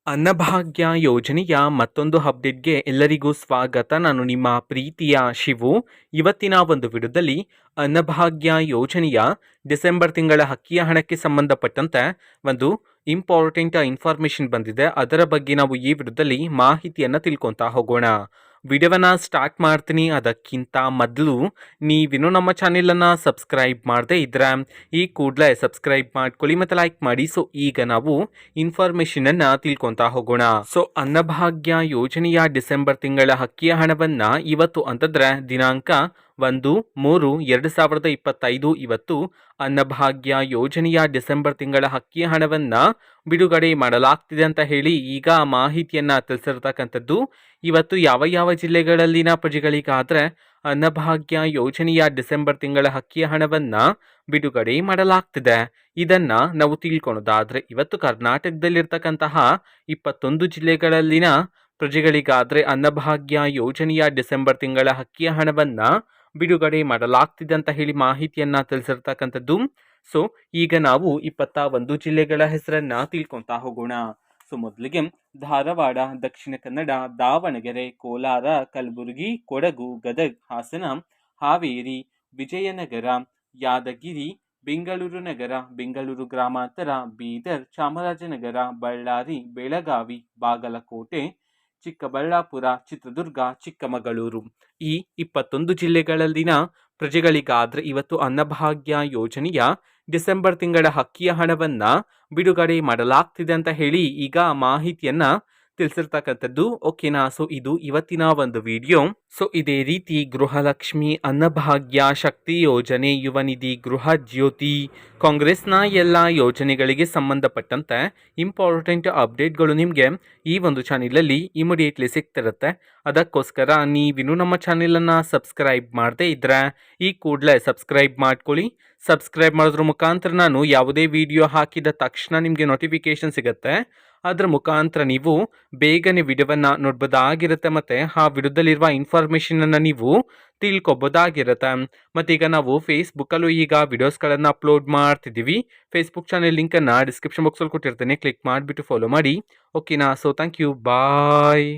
ಅನ್ನಭಾಗ್ಯ ಯೋಜನೆಯ ಮತ್ತೊಂದು ಅಪ್ಡೇಟ್ಗೆ ಎಲ್ಲರಿಗೂ ಸ್ವಾಗತ. ನಾನು ನಿಮ್ಮ ಪ್ರೀತಿಯ ಶಿವು. ಇವತ್ತಿನ ಒಂದು ವಿಡಿಯೋದಲ್ಲಿ ಅನ್ನಭಾಗ್ಯ ಯೋಜನೆಯ ಡಿಸೆಂಬರ್ ತಿಂಗಳ ಅಕ್ಕಿಯ ಹಣಕ್ಕೆ ಸಂಬಂಧಪಟ್ಟಂತೆ ಒಂದು ಇಂಪಾರ್ಟೆಂಟ್ ಇನ್ಫಾರ್ಮೇಷನ್ ಬಂದಿದೆ. ಅದರ ಬಗ್ಗೆ ನಾವು ಈ ವಿಡಿಯೋದಲ್ಲಿ ಮಾಹಿತಿಯನ್ನು ತಿಳ್ಕೊತಾ ಹೋಗೋಣ. ವಿಡಿಯೋವನ್ನು ಸ್ಟಾರ್ಟ್ ಮಾಡ್ತೀನಿ. ಅದಕ್ಕಿಂತ ಮೊದಲು ನೀವಿನ್ನೂ ನಮ್ಮ ಚಾನೆಲನ್ನು ಸಬ್ಸ್ಕ್ರೈಬ್ ಮಾಡದೇ ಇದ್ರೆ ಈ ಕೂಡಲೇ ಸಬ್ಸ್ಕ್ರೈಬ್ ಮಾಡ್ಕೊಳ್ಳಿ ಮತ್ತು ಲೈಕ್ ಮಾಡಿ. ಸೊ ಈಗ ನಾವು ಇನ್ಫಾರ್ಮೇಷನನ್ನು ತಿಳ್ಕೊತಾ ಹೋಗೋಣ. ಸೊ ಅನ್ನಭಾಗ್ಯ ಯೋಜನೆಯ ಡಿಸೆಂಬರ್ ತಿಂಗಳ ಅಕ್ಕಿಯ ಹಣವನ್ನು ಇವತ್ತು ಅಂತಂದ್ರೆ ದಿನಾಂಕ 1/3/2025 ಇವತ್ತು ಅನ್ನಭಾಗ್ಯ ಯೋಜನೆಯ ಡಿಸೆಂಬರ್ ತಿಂಗಳ ಅಕ್ಕಿಯ ಹಣವನ್ನು ಬಿಡುಗಡೆ ಮಾಡಲಾಗ್ತಿದೆ ಅಂತ ಹೇಳಿ ಈಗ ಮಾಹಿತಿಯನ್ನು ತಿಳಿಸಿರ್ತಕ್ಕಂಥದ್ದು. ಇವತ್ತು ಯಾವ ಯಾವ ಜಿಲ್ಲೆಗಳಲ್ಲಿನ ಪ್ರಜೆಗಳಿಗಾದರೆ ಅನ್ನಭಾಗ್ಯ ಯೋಜನೆಯ ಡಿಸೆಂಬರ್ ತಿಂಗಳ ಅಕ್ಕಿಯ ಹಣವನ್ನು ಬಿಡುಗಡೆ ಮಾಡಲಾಗ್ತಿದೆ ಇದನ್ನು ನಾವು ತಿಳ್ಕೊಳೋದಾದರೆ ಇವತ್ತು ಕರ್ನಾಟಕದಲ್ಲಿರ್ತಕ್ಕಂತಹ 21 ಜಿಲ್ಲೆಗಳಲ್ಲಿನ ಪ್ರಜೆಗಳಿಗಾದರೆ ಅನ್ನಭಾಗ್ಯ ಯೋಜನೆಯ ಡಿಸೆಂಬರ್ ತಿಂಗಳ ಅಕ್ಕಿಯ ಹಣವನ್ನು ಬಿಡುಗಡೆ ಮಾಡಲಾಗ್ತಿದೆ ಅಂತ ಹೇಳಿ ಮಾಹಿತಿಯನ್ನು ತಿಳಿಸಿರ್ತಕ್ಕಂಥದ್ದು. ಸೊ ಈಗ ನಾವು 21 ಜಿಲ್ಲೆಗಳ ಹೆಸರನ್ನು ತಿಳ್ಕೊತಾ ಹೋಗೋಣ. ಸೊ ಮೊದಲಿಗೆ ಧಾರವಾಡ, ದಕ್ಷಿಣ ಕನ್ನಡ, ದಾವಣಗೆರೆ, ಕೋಲಾರ, ಕಲಬುರಗಿ, ಕೊಡಗು, ಗದಗ, ಹಾಸನ, ಹಾವೇರಿ, ವಿಜಯನಗರ, ಯಾದಗಿರಿ, ಬೆಂಗಳೂರು ನಗರ, ಬೆಂಗಳೂರು ಗ್ರಾಮಾಂತರ, ಬೀದರ್, ಚಾಮರಾಜನಗರ, ಬಳ್ಳಾರಿ, ಬೆಳಗಾವಿ, ಬಾಗಲಕೋಟೆ, ಚಿಕ್ಕಬಳ್ಳಾಪುರ, ಚಿತ್ರದುರ್ಗ, ಚಿಕ್ಕಮಗಳೂರು ಈ 21 ಜಿಲ್ಲೆಗಳಲ್ಲಿನ ಪ್ರಜೆಗಳಿಗಾದರೆ ಇವತ್ತು ಅನ್ನಭಾಗ್ಯ ಯೋಜನೆಯ ಡಿಸೆಂಬರ್ ತಿಂಗಳ ಅಕ್ಕಿಯ ಹಣವನ್ನು ಬಿಡುಗಡೆ ಮಾಡಲಾಗ್ತಿದೆ ಅಂತ ಹೇಳಿ ಈಗ ಮಾಹಿತಿಯನ್ನು ತಿಳಿಸಿರ್ತಕ್ಕಂಥದ್ದು. ಓಕೆನಾ. ಸೊ ಇದು ಇವತ್ತಿನ ಒಂದು ವಿಡಿಯೋ. ಸೊ ಇದೇ ರೀತಿ ಗೃಹಲಕ್ಷ್ಮಿ, ಅನ್ನಭಾಗ್ಯ, ಶಕ್ತಿ ಯೋಜನೆ, ಯುವ ನಿಧಿ, ಗೃಹ ಜ್ಯೋತಿ, ಕಾಂಗ್ರೆಸ್ನ ಎಲ್ಲ ಯೋಜನೆಗಳಿಗೆ ಸಂಬಂಧಪಟ್ಟಂತೆ ಇಂಪಾರ್ಟೆಂಟ್ ಅಪ್ಡೇಟ್ಗಳು ನಿಮಗೆ ಈ ಒಂದು ಚಾನೆಲಲ್ಲಿ ಇಮಿಡಿಯೇಟ್ಲಿ ಸಿಗ್ತಿರುತ್ತೆ. ಅದಕ್ಕೋಸ್ಕರ ನೀವಿನ್ನೂ ನಮ್ಮ ಚಾನೆಲನ್ನು ಸಬ್ಸ್ಕ್ರೈಬ್ ಮಾಡದೇ ಇದ್ದರೆ ಈ ಕೂಡಲೇ ಸಬ್ಸ್ಕ್ರೈಬ್ ಮಾಡ್ಕೊಳ್ಳಿ. ಸಬ್ಸ್ಕ್ರೈಬ್ ಮಾಡೋದ್ರ ಮುಖಾಂತರ ನಾನು ಯಾವುದೇ ವಿಡಿಯೋ ಹಾಕಿದ ತಕ್ಷಣ ನಿಮಗೆ ನೋಟಿಫಿಕೇಶನ್ ಸಿಗುತ್ತೆ. ಅದರ ಮುಖಾಂತರ ನೀವು ಬೇಗನೆ ವಿಡಿಯೋವನ್ನು ನೋಡ್ಬೋದಾಗಿರುತ್ತೆ ಮತ್ತು ಆ ವಿಡಿಯೋದಲ್ಲಿರುವ ಇನ್ಫಾರ್ಮೇಷನನ್ನು ನೀವು ತಿಳ್ಕೊಬೋದಾಗಿರುತ್ತೆ. ಮತ್ತು ಈಗ ನಾವು ಫೇಸ್ಬುಕ್ಕಲ್ಲೂ ಈಗ ವಿಡಿಯೋಸ್ಗಳನ್ನು ಅಪ್ಲೋಡ್ ಮಾಡ್ತಿದ್ದೀವಿ. ಫೇಸ್ಬುಕ್ ಚಾನೆಲ್ ಲಿಂಕನ್ನು ಡಿಸ್ಕ್ರಿಪ್ಷನ್ ಬಾಕ್ಸಲ್ಲಿ ಕೊಟ್ಟಿರ್ತೇನೆ. ಕ್ಲಿಕ್ ಮಾಡಿಬಿಟ್ಟು ಫಾಲೋ ಮಾಡಿ. ಓಕೆನಾ. So thank you. ಬಾಯ್.